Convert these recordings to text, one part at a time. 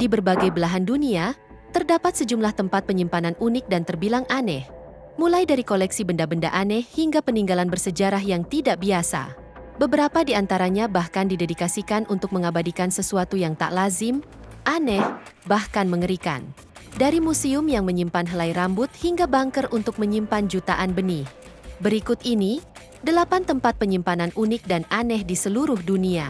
Di berbagai belahan dunia, terdapat sejumlah tempat penyimpanan unik dan terbilang aneh. Mulai dari koleksi benda-benda aneh hingga peninggalan bersejarah yang tidak biasa. Beberapa di antaranya bahkan didedikasikan untuk mengabadikan sesuatu yang tak lazim, aneh, bahkan mengerikan. Dari museum yang menyimpan helai rambut hingga bunker untuk menyimpan jutaan benih. Berikut ini, 8 tempat penyimpanan unik dan aneh di seluruh dunia.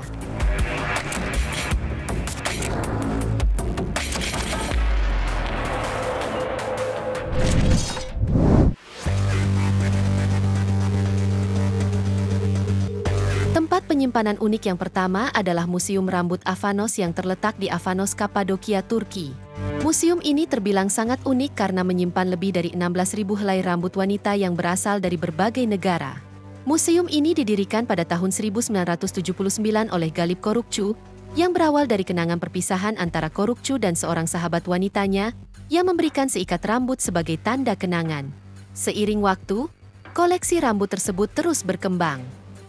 Tempat penyimpanan unik yang pertama adalah Museum Rambut Avanos yang terletak di Avanos, Kapadokia, Turki. Museum ini terbilang sangat unik karena menyimpan lebih dari 16.000 helai rambut wanita yang berasal dari berbagai negara. Museum ini didirikan pada tahun 1979 oleh Galip Korukcu, yang berawal dari kenangan perpisahan antara Korukcu dan seorang sahabat wanitanya, yang memberikan seikat rambut sebagai tanda kenangan. Seiring waktu, koleksi rambut tersebut terus berkembang.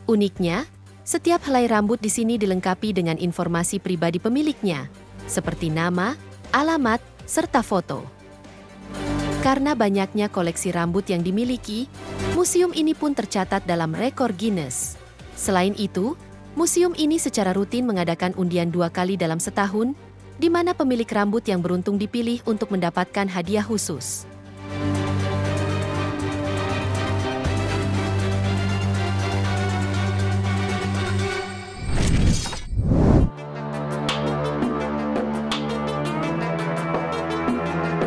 Uniknya, setiap helai rambut di sini dilengkapi dengan informasi pribadi pemiliknya, seperti nama, alamat, serta foto. Karena banyaknya koleksi rambut yang dimiliki, museum ini pun tercatat dalam rekor Guinness. Selain itu, museum ini secara rutin mengadakan undian 2 kali dalam setahun, di mana pemilik rambut yang beruntung dipilih untuk mendapatkan hadiah khusus.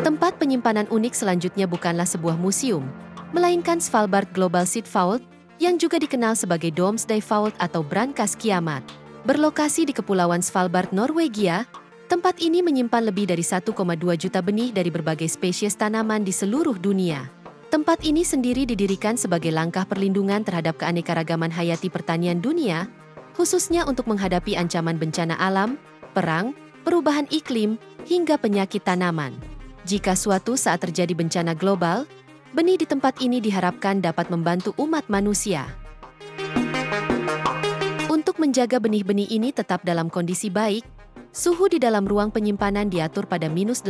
Tempat penyimpanan unik selanjutnya bukanlah sebuah museum, melainkan Svalbard Global Seed Vault, yang juga dikenal sebagai Doomsday Vault atau brankas kiamat. Berlokasi di Kepulauan Svalbard, Norwegia, tempat ini menyimpan lebih dari 1,2 juta benih dari berbagai spesies tanaman di seluruh dunia. Tempat ini sendiri didirikan sebagai langkah perlindungan terhadap keanekaragaman hayati pertanian dunia, khususnya untuk menghadapi ancaman bencana alam, perang, perubahan iklim, hingga penyakit tanaman. Jika suatu saat terjadi bencana global, benih di tempat ini diharapkan dapat membantu umat manusia. Untuk menjaga benih-benih ini tetap dalam kondisi baik, suhu di dalam ruang penyimpanan diatur pada -18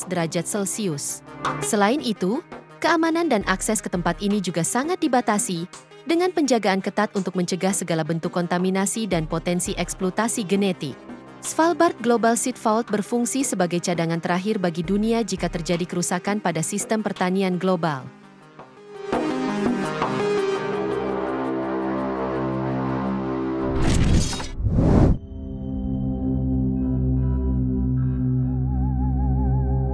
derajat Celcius. Selain itu, keamanan dan akses ke tempat ini juga sangat dibatasi, dengan penjagaan ketat untuk mencegah segala bentuk kontaminasi dan potensi eksploitasi genetik. Svalbard Global Seed Vault berfungsi sebagai cadangan terakhir bagi dunia jika terjadi kerusakan pada sistem pertanian global.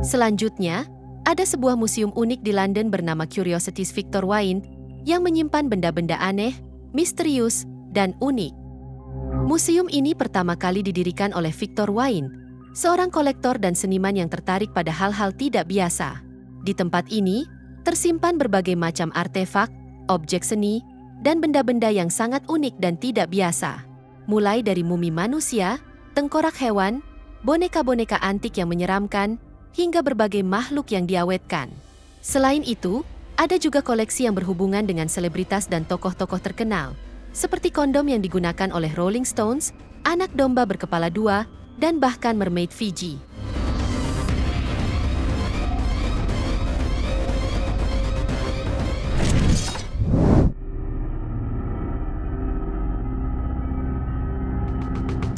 Selanjutnya, ada sebuah museum unik di London bernama Curiosities Victor Wine, yang menyimpan benda-benda aneh, misterius, dan unik. Museum ini pertama kali didirikan oleh Victor Wine, seorang kolektor dan seniman yang tertarik pada hal-hal tidak biasa. Di tempat ini, tersimpan berbagai macam artefak, objek seni, dan benda-benda yang sangat unik dan tidak biasa. Mulai dari mumi manusia, tengkorak hewan, boneka-boneka antik yang menyeramkan, hingga berbagai makhluk yang diawetkan. Selain itu, ada juga koleksi yang berhubungan dengan selebritas dan tokoh-tokoh terkenal, seperti kondom yang digunakan oleh Rolling Stones, anak domba berkepala 2, dan bahkan mermaid Fiji.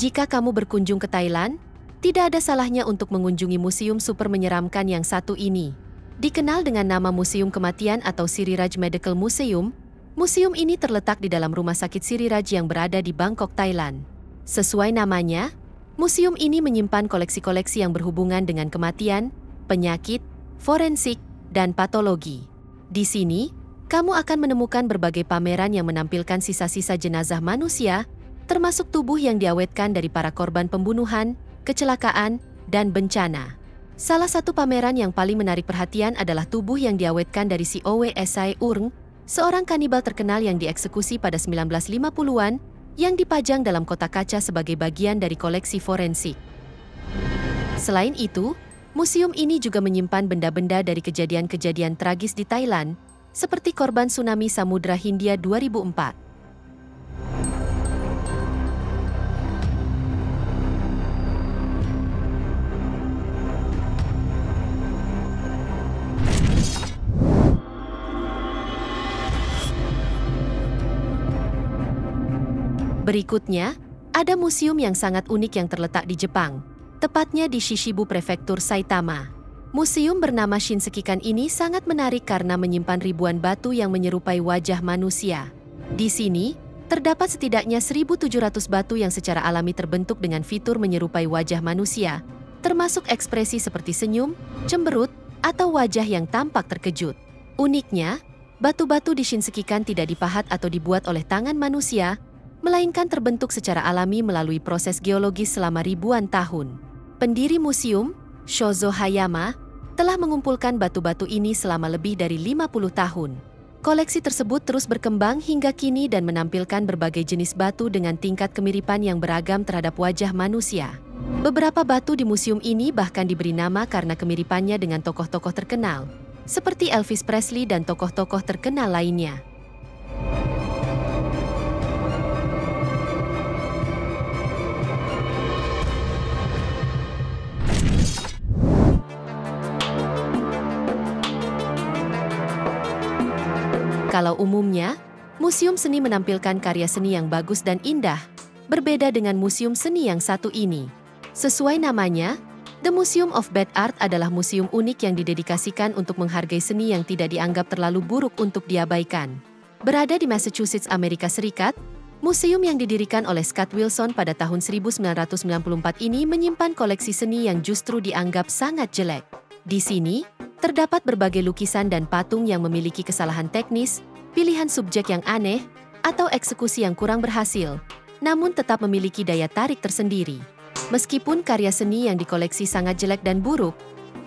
Jika kamu berkunjung ke Thailand, tidak ada salahnya untuk mengunjungi museum super menyeramkan yang satu ini. Dikenal dengan nama Museum Kematian atau Siriraj Medical Museum, museum ini terletak di dalam rumah sakit Siriraj yang berada di Bangkok, Thailand. Sesuai namanya, museum ini menyimpan koleksi-koleksi yang berhubungan dengan kematian, penyakit, forensik, dan patologi. Di sini, kamu akan menemukan berbagai pameran yang menampilkan sisa-sisa jenazah manusia, termasuk tubuh yang diawetkan dari para korban pembunuhan, kecelakaan, dan bencana. Salah satu pameran yang paling menarik perhatian adalah tubuh yang diawetkan dari si Owe Esai Urng, seorang kanibal terkenal yang dieksekusi pada 1950-an, yang dipajang dalam kotak kaca sebagai bagian dari koleksi forensik. Selain itu, museum ini juga menyimpan benda-benda dari kejadian-kejadian tragis di Thailand, seperti korban tsunami Samudra Hindia 2004. Berikutnya, ada museum yang sangat unik yang terletak di Jepang, tepatnya di Shishibu Prefektur Saitama. Museum bernama Shinsekikan ini sangat menarik karena menyimpan ribuan batu yang menyerupai wajah manusia. Di sini, terdapat setidaknya 1.700 batu yang secara alami terbentuk dengan fitur menyerupai wajah manusia, termasuk ekspresi seperti senyum, cemberut, atau wajah yang tampak terkejut. Uniknya, batu-batu di Shinsekikan tidak dipahat atau dibuat oleh tangan manusia, melainkan terbentuk secara alami melalui proses geologis selama ribuan tahun. Pendiri museum, Shozo Hayama, telah mengumpulkan batu-batu ini selama lebih dari 50 tahun. Koleksi tersebut terus berkembang hingga kini dan menampilkan berbagai jenis batu dengan tingkat kemiripan yang beragam terhadap wajah manusia. Beberapa batu di museum ini bahkan diberi nama karena kemiripannya dengan tokoh-tokoh terkenal, seperti Elvis Presley dan tokoh-tokoh terkenal lainnya. Kalau umumnya, museum seni menampilkan karya seni yang bagus dan indah, berbeda dengan museum seni yang satu ini. Sesuai namanya, The Museum of Bad Art adalah museum unik yang didedikasikan untuk menghargai seni yang tidak dianggap terlalu buruk untuk diabaikan. Berada di Massachusetts, Amerika Serikat, museum yang didirikan oleh Scott Wilson pada tahun 1994 ini menyimpan koleksi seni yang justru dianggap sangat jelek. Di sini, terdapat berbagai lukisan dan patung yang memiliki kesalahan teknis, pilihan subjek yang aneh, atau eksekusi yang kurang berhasil, namun tetap memiliki daya tarik tersendiri. Meskipun karya seni yang dikoleksi sangat jelek dan buruk,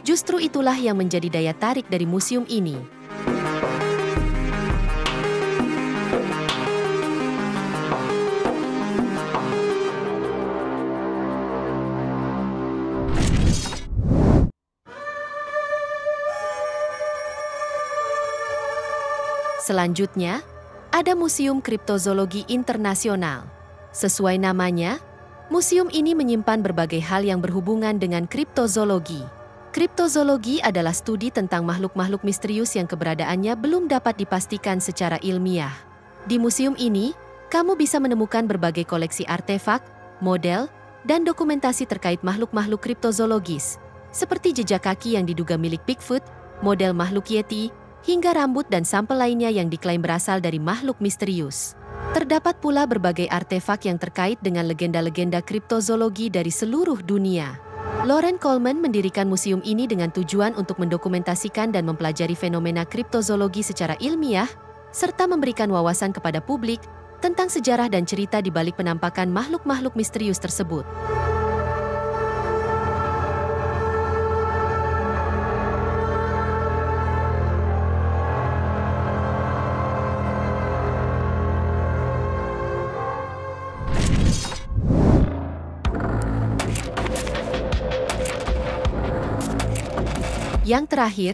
justru itulah yang menjadi daya tarik dari museum ini. Selanjutnya, ada Museum Kriptozoologi Internasional. Sesuai namanya, museum ini menyimpan berbagai hal yang berhubungan dengan kriptozoologi. Kriptozoologi adalah studi tentang makhluk-makhluk misterius yang keberadaannya belum dapat dipastikan secara ilmiah. Di museum ini, kamu bisa menemukan berbagai koleksi artefak, model, dan dokumentasi terkait makhluk-makhluk kriptozoologis, seperti jejak kaki yang diduga milik Bigfoot, model makhluk Yeti, hingga rambut dan sampel lainnya yang diklaim berasal dari makhluk misterius. Terdapat pula berbagai artefak yang terkait dengan legenda-legenda kriptozoologi dari seluruh dunia. Loren Coleman mendirikan museum ini dengan tujuan untuk mendokumentasikan dan mempelajari fenomena kriptozoologi secara ilmiah, serta memberikan wawasan kepada publik tentang sejarah dan cerita di balik penampakan makhluk-makhluk misterius tersebut. Yang terakhir,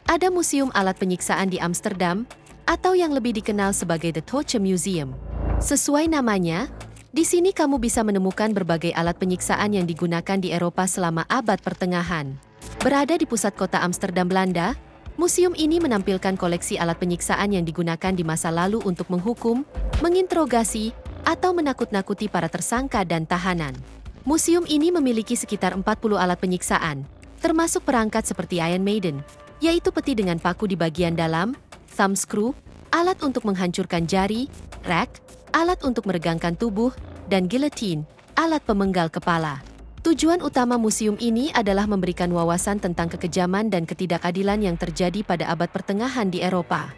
ada Museum Alat Penyiksaan di Amsterdam, atau yang lebih dikenal sebagai The Torture Museum. Sesuai namanya, di sini kamu bisa menemukan berbagai alat penyiksaan yang digunakan di Eropa selama abad pertengahan. Berada di pusat kota Amsterdam, Belanda, museum ini menampilkan koleksi alat penyiksaan yang digunakan di masa lalu untuk menghukum, menginterogasi, atau menakut-nakuti para tersangka dan tahanan. Museum ini memiliki sekitar 40 alat penyiksaan, termasuk perangkat seperti Iron Maiden, yaitu peti dengan paku di bagian dalam, thumb screw, alat untuk menghancurkan jari, rack, alat untuk meregangkan tubuh, dan guillotine, alat pemenggal kepala. Tujuan utama museum ini adalah memberikan wawasan tentang kekejaman dan ketidakadilan yang terjadi pada abad pertengahan di Eropa.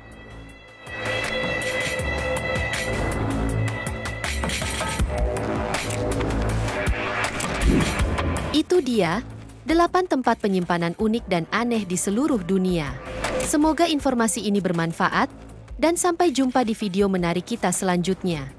Itu dia 8 tempat penyimpanan unik dan aneh di seluruh dunia. Semoga informasi ini bermanfaat, dan sampai jumpa di video menarik kita selanjutnya.